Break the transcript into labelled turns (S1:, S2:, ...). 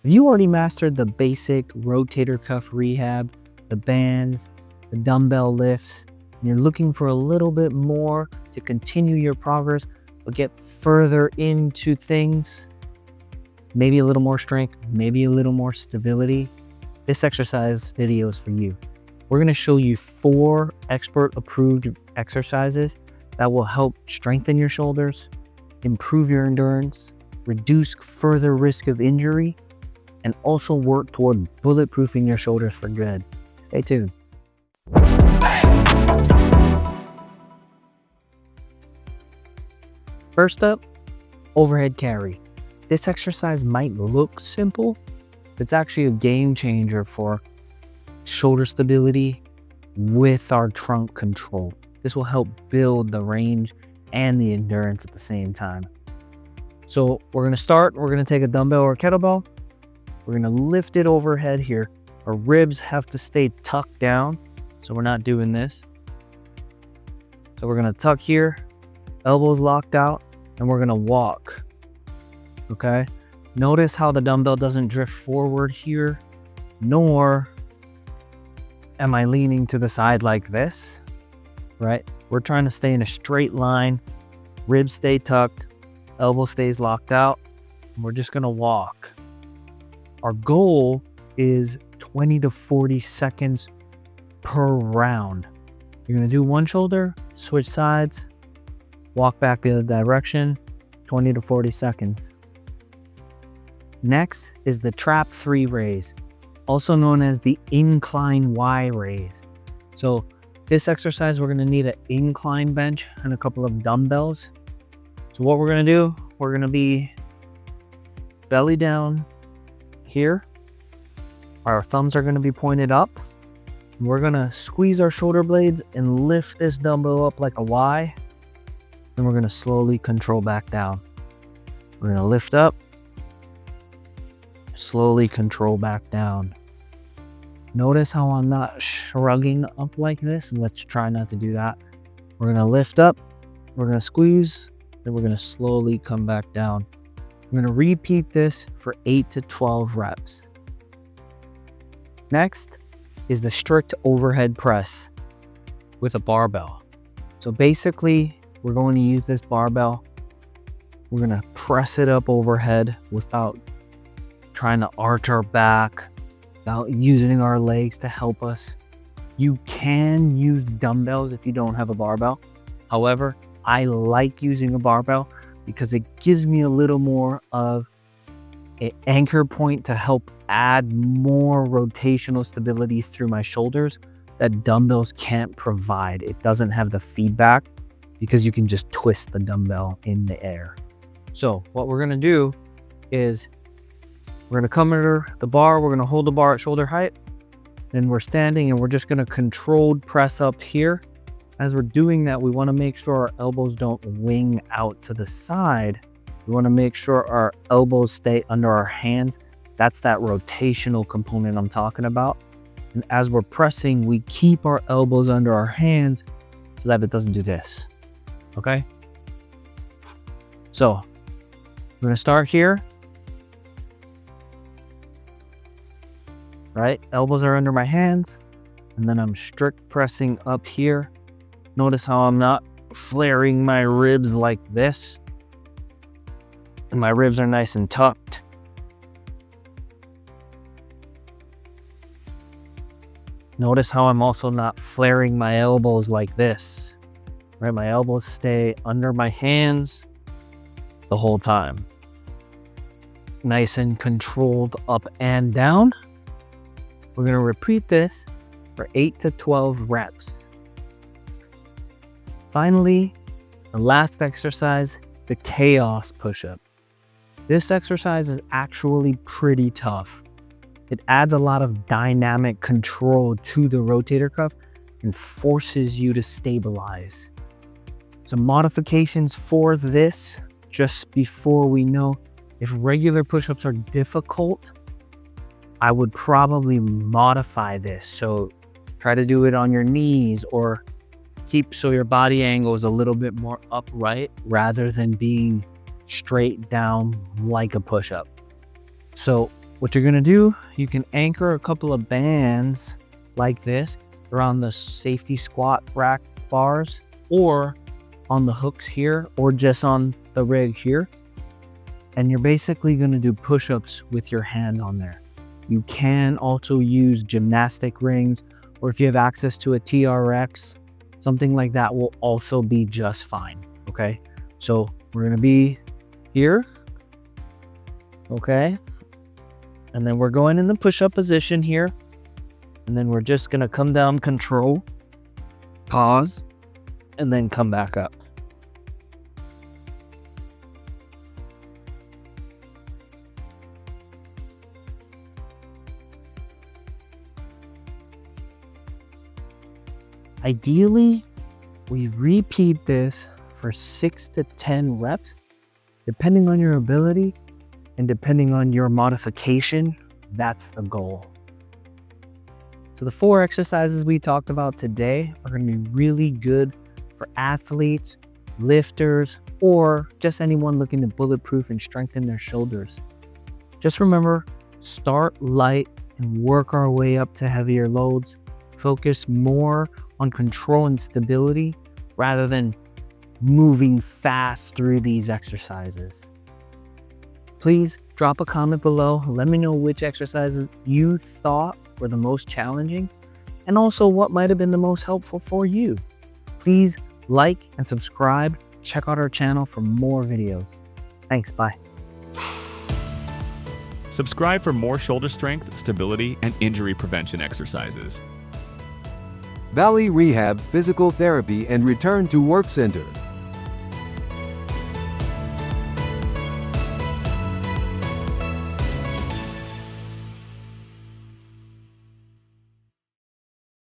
S1: If you already mastered the basic rotator cuff rehab, the bands, the dumbbell lifts, and you're looking for a little bit more to continue your progress, but get further into things, maybe a little more strength, maybe a little more stability, this exercise video is for you. We're gonna show you 4 expert approved exercises that will help strengthen your shoulders, improve your endurance, reduce further risk of injury, and also work toward bulletproofing your shoulders for good. Stay tuned. First up, overhead carry. This exercise might look simple, but it's actually a game changer for shoulder stability with our trunk control. This will help build the range and the endurance at the same time. So we're gonna take a dumbbell or a kettlebell. We're gonna lift it overhead here. Our ribs have to stay tucked down, so we're not doing this. So we're gonna tuck here, elbows locked out, and we're gonna walk, okay? Notice how the dumbbell doesn't drift forward here, nor am I leaning to the side like this, right? We're trying to stay in a straight line, ribs stay tucked, elbow stays locked out, and we're just gonna walk. Our goal is 20 to 40 seconds per round. You're gonna do one shoulder, switch sides, walk back the other direction, 20 to 40 seconds. Next is the trap 3 raise, also known as the incline Y raise. So this exercise, we're gonna need an incline bench and a couple of dumbbells. So what we're gonna do, we're gonna be belly down here. Our thumbs are gonna be pointed up. We're gonna squeeze our shoulder blades and lift this dumbbell up like a Y. Then we're gonna slowly control back down. We're gonna lift up, slowly control back down. Notice how I'm not shrugging up like this, and let's try not to do that. We're gonna lift up, we're gonna squeeze, then we're gonna slowly come back down. We're gonna repeat this for 8 to 12 reps. Next is the strict overhead press with a barbell. So basically, we're going to use this barbell. We're gonna press it up overhead without trying to arch our back, without using our legs to help us. You can use dumbbells if you don't have a barbell. However, I like using a barbell because it gives me a little more of an anchor point to help add more rotational stability through my shoulders that dumbbells can't provide. It doesn't have the feedback because you can just twist the dumbbell in the air. So what we're gonna do is we're gonna come under the bar, we're gonna hold the bar at shoulder height, and we're standing and we're just gonna controlled press up here. As we're doing that, we wanna make sure our elbows don't wing out to the side. We wanna make sure our elbows stay under our hands. That's that rotational component I'm talking about. And as we're pressing, we keep our elbows under our hands so that it doesn't do this, okay? So we're gonna start here, right? Elbows are under my hands, and then I'm strict pressing up here. Notice how I'm not flaring my ribs like this, and my ribs are nice and tucked. Notice how I'm also not flaring my elbows like this, right? My elbows stay under my hands the whole time. Nice and controlled up and down. We're gonna repeat this for 8 to 12 reps. Finally, the last exercise, the chaos push-up. This exercise is actually pretty tough. It adds a lot of dynamic control to the rotator cuff and forces you to stabilize. Some modifications for this, just before we know, if regular push-ups are difficult, I would probably modify this. So try to do it on your knees, or keep so your body angle is a little bit more upright rather than being straight down like a push-up. So What you're gonna do, you can anchor a couple of bands like this around the safety squat rack bars, or on the hooks here, or just on the rig here. And you're basically gonna do push-ups with your hand on there. You can also use gymnastic rings, or if you have access to a TRX, something like that will also be just fine, okay? So we're gonna be here, okay? And then we're going in the push-up position here. And then we're just gonna come down, control, pause, and then come back up. Ideally, we repeat this for 6 to 10 reps, depending on your ability and depending on your modification. That's the goal. So the 4 exercises we talked about today are going to be really good for athletes, lifters, or just anyone looking to bulletproof and strengthen their shoulders. Just remember, start light and work our way up to heavier loads. Focus more on control and stability rather than moving fast through these exercises. Please drop a comment below. Let me know which exercises you thought were the most challenging and also what might have been the most helpful for you. Please like and subscribe. Check out our channel for more videos. Thanks, bye.
S2: Subscribe for more shoulder strength, stability, and injury prevention exercises.
S3: Valley Rehab Physical Therapy and Return to Work Center.